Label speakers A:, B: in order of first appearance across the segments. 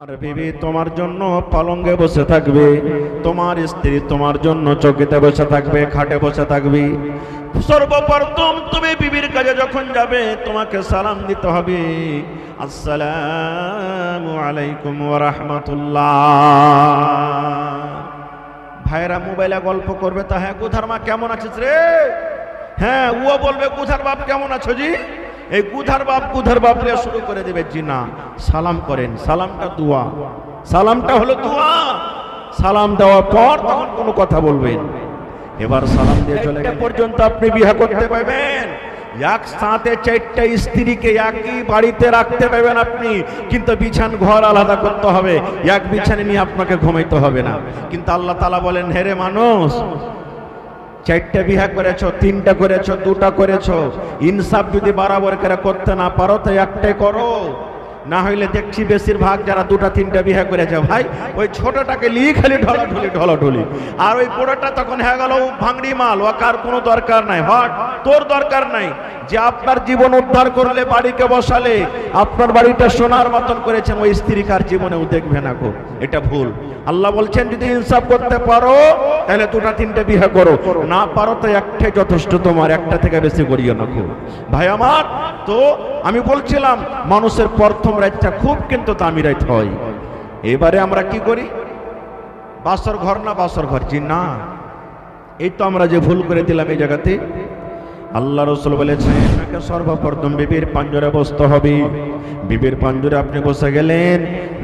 A: আর বিবি তোমার জন্য পালঙ্গে বসে থাকবে, তোমার স্ত্রী তোমার জন্য চৌকিতে বসে থাকবে, খাটে বসে থাকবে। সর্বপ্রথম তুমি বিবির কাছে যখন যাবে তোমাকে সালাম দিতে হবে, আসসালামু আলাইকুম ওয়া রাহমাতুল্লাহ। ভাইরা মোবাইলে গল্প করবে, তা হ্যাঁ কুথার মা কেমন আছিস রে, হ্যাঁ ও বলবে কুথার বাপ কেমন আছো জি, এই কুধার বাপ নিয়ে শুরু করে দেবে। জি না, সালাম করেন, সালামটা দোয়া, সালামটা হলো দোয়া। সালাম দেওয়ার পর তখন কোনো কথা বলবেন। এবার সালাম দিয়ে চলে গেলে পর্যন্ত আপনি বিয়ে করতে পারবেন। একসাথে চারটা স্ত্রীকে একই বাড়িতে রাখতে পারবেন আপনি, কিন্তু বিছান ঘর আলাদা করতে হবে, এক বিছানে নিয়ে আপনাকে ঘুমাইতে হবে না। কিন্তু আল্লাহ তাআলা বলেন, হেরে মানুষ, চারটা বিয়ে করেছো, তিনটা করেছো, দুটা করেছো, ইনসাফ যদি বরাবর করে করতে না পারো তো একটাই করো। না হইলে দেখছি বেশিরভাগ যারা দুটা তিনটা বিয়ে করেছে ভাই, ওই ছোটটাকে লিয়ে খালি ঢলাঢলি, আর ওই বড়টা তখন হয়ে গেল ভাঙড়ি মাল, ও কার কোনো দরকার নাই। হট, তোর দরকার নাই। যে আপনার জীবন উদ্ধার করলে, বাড়িকে বসালে, আপনার বাড়িটা সোনার মতন করেছেন, ওই স্ত্রী কার জীবনেও দেখবে না গো, এটা ভুল। আল্লাহ বলছেন যদি ইনসাফ করতে পারো তাহলে দুটা তিনটে বিয়ে করো, না পারো তো একটাই যথেষ্ট তোমার, একটা থেকে বেশি করিও না গো ভাই আমার। তো আমি বলছিলাম মানুষের প্রথম রাতটা খুব কিন্তু দামি রাত হয়। এবারে আমরা কি করি, বাসর ঘর না বাসর ঘর, জি না, এই তো আমরা যে ভুল করে দিলাম এই জায়গাতে। আল্লাহ রাসূল বলেছেন আপনাকে সর্বপ্রথম বিবির পাঞ্জরে বসতে হবে। বিবির পাঞ্জরে আপনি বসে গেলেন,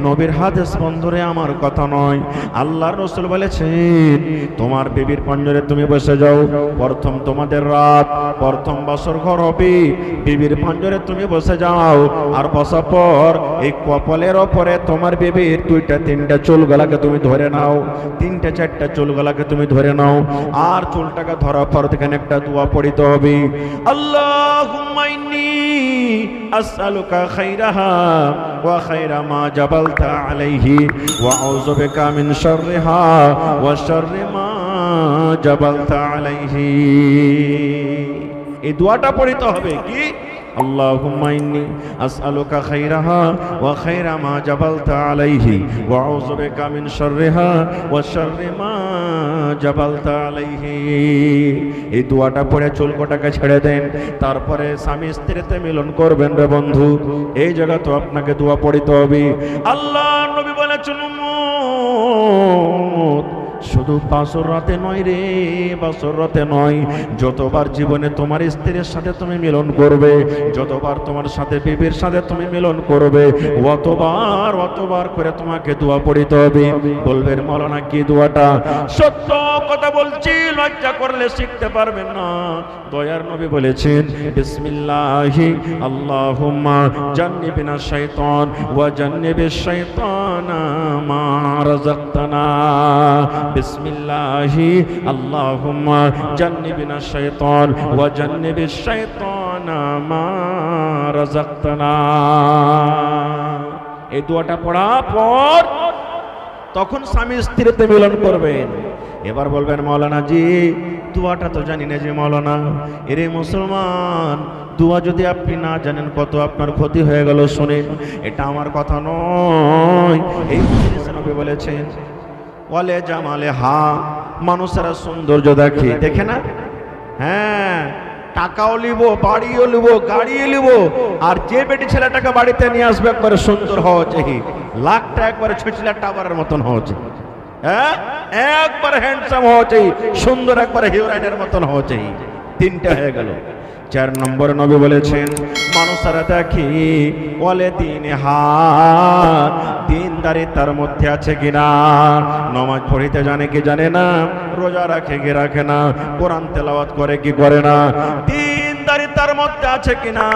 A: নবীর হাদিস বন্ধুরে আমার কথা নয়, আল্লাহ রাসূল বলেছেন তোমার বিবির পাঞ্জরে তুমি বসে যাও। প্রথম তোমাদের রাত, প্রথম বাসর ঘর হবে, বিবির পাঞ্জরে তুমি বসে যাও। আর বসার পর এই কপালের ওপরে তোমার বিবির দুইটা তিনটা চুলগুলাকে তুমি ধরে নাও, তিনটা চারটা চুলগুলাকে তুমি ধরে নাও। আর চুলটাকে ধরার পর এখানে একটা দোয়া পড়িতে হবে, আল্লাহুম্মা ইন্নী আসআলুকা খাইরাহা ওয়া খাইরা মা জাবালতা আলাইহি ওয়া আউযু বিকা মিন শাররিহা ওয়া শাররি মা জাবালতা আলাইহি। এই দোয়াটা পড়িতে হবে কি, আল্লাহুম্মা ইন্নী আসআলুকা খাইরাহা ওয়া খাইরা মা জাবালতা আলাইহি ওয়া আউযু বিকা মিন শাররিহা ওয়া শাররি মা জাবালতা আলাইহি। এই দোয়াটা পড়ে চুলকোটাকে ছেড়ে দেন, তারপরে স্বামী স্ত্রীতে মিলন করবেন রে বন্ধু। এই জায়গা তো আপনাকে দোয়া পড়িতে হবে। আল্লাহ নবী বলেছেন উম্মত শুধু বাসর রাতে নয় রে, বাসর রাতে নয়, যতবার জীবনে তোমার স্ত্রীর সাথে তুমি মিলন করবে, যতবার তোমার সাথে বিবির সাথে তুমি মিলন করবে, অতবার করে তোমাকে দোয়া পড়িতে হবে। বলবেন মাওলানা কি দোয়াটা? সত্য কথা বলছি, লজ্জা করলে শিখতে পারবেন না। দয়ার নবী বলেছেন বিসমিল্লাহি আল্লাহুম্মা জান্নিবিনা শাইতান ওয়া জান্নিবিশ শাইতানা মা রাযাকতানা। বিসমিল্লাহি আল্লাহুম্মা জান্নিবিনা শাইতান ওয়া জান্নিবিশ শাইতানা মা রাযাকতানা। এই দোয়াটা পড়ার পর তখন স্বামী স্ত্রীতে মিলন করবেন। এবার বলবেন মাওলানা জি দোয়াটা তো জানি না যে মাওলানা। এরে মুসলমান, দোয়া যদি আপনি না জানেন কত আপনার ক্ষতি হয়ে গেল। শুনেন, এটা আমার কথা নয়, এই নবী বলেছেন ওয়ালে জামালে হা, মানুষেরা সৌন্দর্য দেখে না, হ্যাঁ টাকাও লিব, বাড়িও লিব, গাড়িও লিব, আর যে বেটি ছেলেটাকে বাড়িতে নিয়ে আসবে একবারে সুন্দর হওয়া চাই, লাখটা একবারে ছুঁচলা টাওয়ারের মতন হওয়া চাই, হ্যাঁ একবার হ্যান্ডসাম হওয়া চাই, সুন্দর একবার হিরোইনের মতন হওয়া চাই। তিনটা হয়ে গেল। 4 নম্বরে নবী বলেছেন মানুষেরা দেখি ওয়ালে দিন হাত, দিনদারি তার মধ্যে আছে কিনা, নামাজ পড়িতে জানে কি জানে না, রোজা রাখে কি রাখে না, কোরআন তেলাওয়াত করে কি করে না, দিনদারি তার মধ্যে আছে কিনা।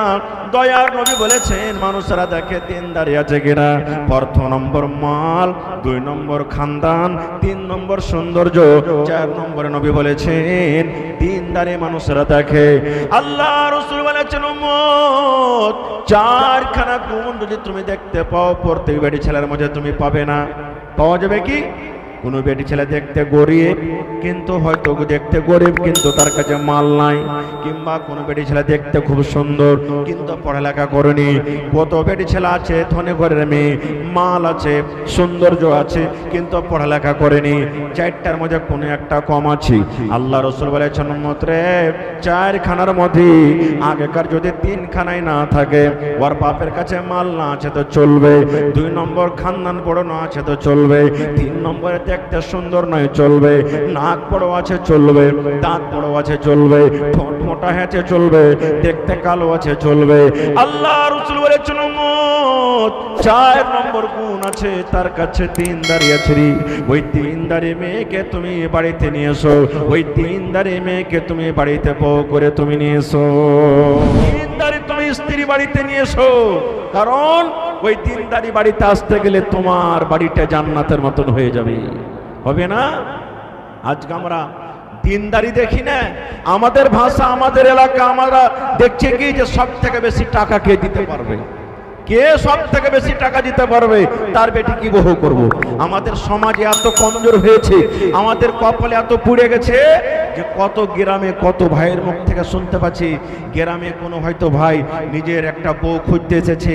A: দয়ার নবী বলেছেন মানুষেরা দেখে দিনদারি আছে কিনা। প্রথম নম্বর মাল, 2 নম্বর খানদান, 3 নম্বর সৌন্দর্য, 4 নম্বরে নবী বলেছেন দিনদারি মানুষেরা দেখে। আল্লাহ রাসূল বলেছেন উম্মত 4খানা গুণ যদি তুমি দেখতে পাও প্রত্যেক বেটি ছেলের মধ্যে তুমি পাবে না। পাওয়া যাবে কি? কোনো বেটি ছেলে দেখতে গরিব কিন্তু হয়তো দেখতে গরিব কিন্তু তার কাছে মাল নাই, কিংবা কোনো বেটি ছেলে দেখতে খুব সুন্দর কিন্তু পড়ালেখা করেনি। কত বেটি ছেলে আছে ধনী ঘরের মেয়ে, মাল আছে, সৌন্দর্য আছে কিন্তু পড়ালেখা করেনি। চারটার মধ্যে কোনো একটা কম আছে। আল্লাহ রাসূল বলেছেন উম্মত রে, চারখানার মধ্যে আগেকার যদি তিনখানায় না থাকে, ওর বাপের কাছে মাল না আছে তো চলবে, 2 নম্বর খানদান বড় না আছে তো চলবে, 3 নম্বরে দেখতে সুন্দর নয় চলবে, নাক বড় আছে চলবে, দাঁত বড় আছে চলবে, ঠোঁট মোটা আছে চলবে, দেখতে কালো আছে চলবে। আল্লাহ রাসূল বলেছেন উম্মত 4 নম্বর গুণ আছে তার কাছে 3 দাড়ি আছে। ওই 3 দাড়ি মেয়েকে তুমি বাড়িতে নিয়ে এসো, ওই 3 দাড়ি মেয়েকে তুমি বাড়িতে বউ করে তুমি নিয়ে এসো, 3 দাড়ি তুমি স্ত্রী বাড়িতে নিয়ে এসো। কারণ ওই 3 দাড়ি বাড়িতে আসতে গেলে তোমার বাড়িটা জান্নাতের মতন হয়ে যাবে, হবে না? আজকে আমরা 3 দাড়ি দেখি না, আমাদের ভাষা আমাদের এলাকা আমরা দেখছি কি যে সব থেকে বেশি টাকা কে দিতে পারবে, কে সব থেকে বেশি টাকা দিতে পারবে তার বেটি কি বউ করব। আমাদের সমাজে এত কমজোর হয়েছে, আমাদের কপালে এত পুড়ে গেছে যে কত গ্রামে কত ভাইয়ের মুখ থেকে শুনতে পাচ্ছি, গ্রামে কোনো হয়তো ভাই নিজের একটা বউ খুঁজতে এসেছে,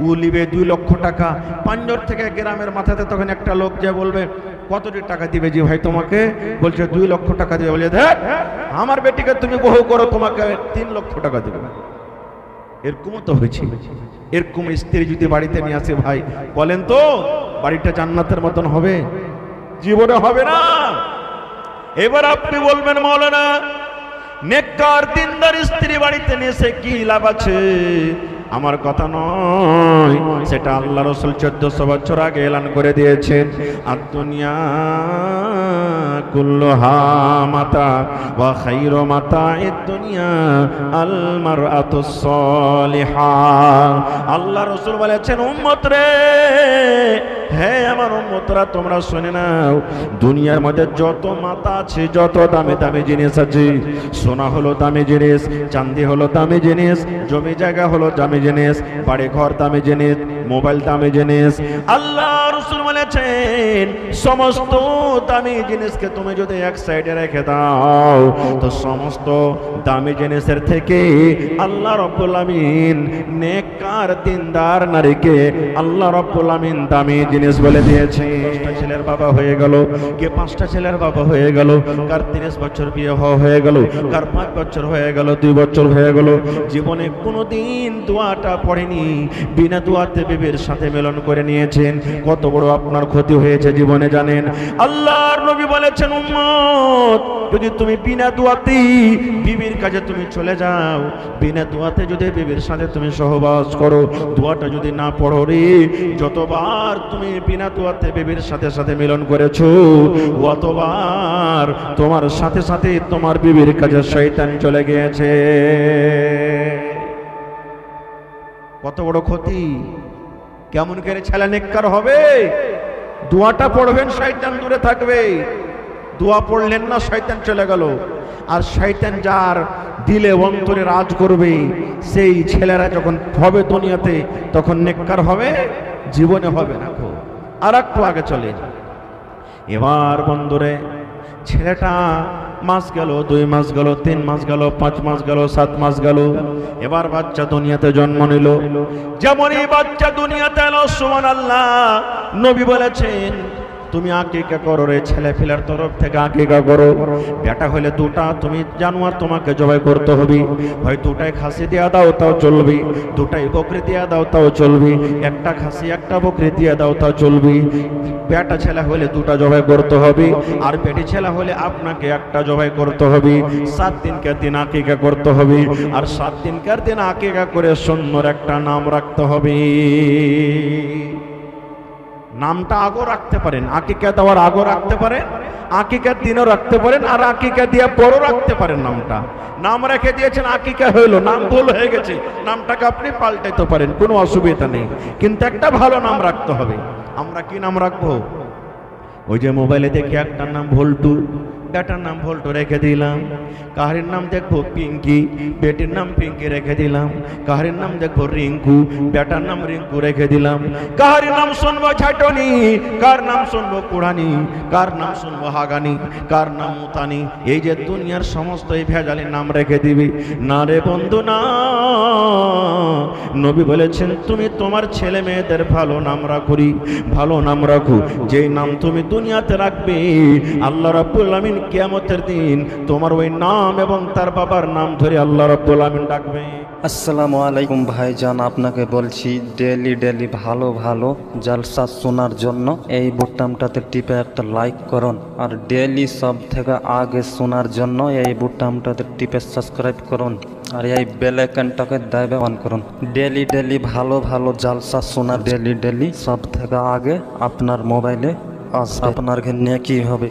A: ও নিবে 2 লক্ষ টাকা। পাঞ্জর থেকে গ্রামের মাথাতে তখন একটা লোক যে বলবে কতটি টাকা দিবে যে ভাই তোমাকে, বলছে 2 লক্ষ টাকা দিবে। বলে দেখ আমার বেটিকে তুমি বউ করো, তোমাকে 3 লক্ষ টাকা দেবে। এরকমও তো হয়েছে। এরকম স্ত্রী যদি বাড়িতে নিয়ে আসে ভাই, বলেন তো বাড়িটা জান্নাতের মতন হবে? জীবনে হবে না। এবার আপনি বলবেন মাওলানা নেককার দিনদার স্ত্রী বাড়িতে নিয়ে এসে কি লাভ আছে? আমার কথা নয়, সেটা আল্লাহ রাসূল 1400 বছর আগে এলান করে দিয়েছেন। আদ-দুনিয়া কুল্লুহা মাতা ওয়া খায়রু মাতা'id দুনিয়া আল মারআতুস সালিহা। আল্লাহ রাসূল বলেছেন উম্মত রে, হে আমার উম্মতরা তোমরা শুনে নাও, দুনিয়ার মধ্যে যত মাতা আছে, যত দামি দামি জিনিস আছে, সোনা হলো দামি জিনিস, চাঁদি হলো দামি জিনিস, জমি জায়গা হলো দামি জিনিস, বাড়ি ঘর দামি জিনিস, মোবাইল দামি জিনিস। আল্লাহ রাসূল বলেছেন সমস্ত দামি জিনিসকে তুমি যদি এক সাইডে রেখে দাও, তো সমস্ত দামি জিনিসের থেকে আল্লাহ রাব্বুল আমিন নেককার দিনদার নারীকে আল্লাহ রাব্বুল আমিন দামি জিনিস বলে দিয়েছে। 5টা ছেলের বাবা হয়ে গেল, কে 5টা ছেলের বাবা হয়ে গেল, কার 30 বছর বিয়ে হয়ে গেল, কার 5 বছর হয়ে গেল, 2 বছর হয়ে গেল, জীবনে কোনোদিন দোয়াটা পড়েনি, বিনা দোয়াতে বিবির সাথে মিলন করে নিয়েছেন। কত বড় আপনার ক্ষতি হয়েছে জীবনে জানেন? আল্লাহর নবী বলেছেন উম্মত যদি তুমি বিনা দোয়াতে বিবির কাছে তুমি চলে যাও, বিনা দোয়াতে যদি বিবির সাথে তুমি সহবাস করো, দোয়াটা যদি না পড়ো রে, যতবার তুমি বিনা দোয়াতে বিবির সাথে সাথে মিলন করেছো, অতবার তোমার সাথে সাথে তোমার বিবির কাছে শয়তান চলে গিয়েছে। কত বড় ক্ষতি! কেমন করে ছেলে নেককার হবে? দোয়াটা পড়বেন শয়তান দূরে থাকবে, দোয়া পড়লেন না শয়তান চলে গেল। আর শয়তান যার দিলে অন্তরে রাজ করবে, সেই ছেলেরা যখন হবে দুনিয়াতে তখন নেককার হবে, জীবনে হবে না। আর একটু আগে চলে এবার বন্ধুরে, ছেলেটা মাস গেল, 2 মাস গেল, 3 মাস গেল, 5 মাস গেল, 7 মাস গেল, এবার বাচ্চা দুনিয়াতে জন্ম নিল। যেমনই বাচ্চা দুনিয়াতে এলো, সুবহানাল্লাহ, নবী বলেছেন তুমি আকিকা করো রে, ছেলে ফেলার তরফ থেকে আকিকা করো। বেটা হলে 2টা তুমি জানোয়ার তোমাকে জবাই করতে হবে, হয় 2টাই খাসি দিয়া দাও তাও চলবে, 2টাই বকরি দিয়া দাও তাও চলবে, একটা খাসি একটা বকরি দিয়া দাও তাও চলবে। বেটা ছেলে হলে 2টা জবাই করতে হবে, আর বেটি ছেলে হলে আপনাকে একটা জবাই করতে হবে। 7 দিনকার দিন আকিকা করতে হবে, আর 7 দিনকার দিন আকিকা করে সুন্দর একটা নাম রাখতে হবে। নামটা আগও রাখতে পারেন, আকিকা দেওয়ার আগও রাখতে পারেন, আকিকার দিনও রাখতে পারেন, আর আকিকা দিয়ে পরও রাখতে পারেন। নামটা নাম রেখে দিয়েছেন, আকিকা হইল, নাম ভুল হয়ে গেছে, নামটাকে আপনি পাল্টাইতে পারেন, কোনো অসুবিধা নেই, কিন্তু একটা ভালো নাম রাখতে হবে। আমরা কি নাম রাখবো? ওই যে মোবাইলে দেখি একটা নাম ভল্টু, বেটার নাম ভল্টু রেখে দিলাম। কাহারির নাম দেখবো পিঙ্কি, বেটির নাম পিঙ্কি রেখে দিলাম। কাহারির নাম দেখবো রিঙ্কু, বেটার নাম রিঙ্কু রেখে দিলাম। কাহারির নাম শুনবো ছাটনি, কার নাম শুনবো কুড়ানি, কার নাম শুনবো হাগানি, কার নাম মুতানি। এই যে দুনিয়ার সমস্ত এই ভেজালি নাম রেখে দিবি না রে বন্ধু না। নবী বলেছেন তুমি তোমার ছেলে মেয়েদের ভালো নাম রাখুরি, ভালো নাম রাখো। যেই নাম তুমি দুনিয়াতে রাখবে আল্লাহ রাব্বুল আমিন কিয়ামতের দিন তোমার ওই নাম এবং তার বাবার নাম ধরে আল্লাহ রাব্বুল আমিন ডাকবে।
B: আসসালামু আলাইকুম ভাইজান, আপনাকে বলছি ডেলি ডেলি ভালো ভালো জালসা শোনার জন্য এই বোতামটাতে টিপে একটা লাইক করুন, আর ডেলি সব থেকে আগে শোনার জন্য এই বোতামটাতে টিপে সাবস্ক্রাইব করুন, আর এই বেল আইকনটাকে দাইবে অন করুন। ডেলি ডেলি ভালো ভালো জালসা শোনা ডেলি ডেলি সব থেকে আগে আপনার মোবাইলে আসবে, আপনার নেকি হবে।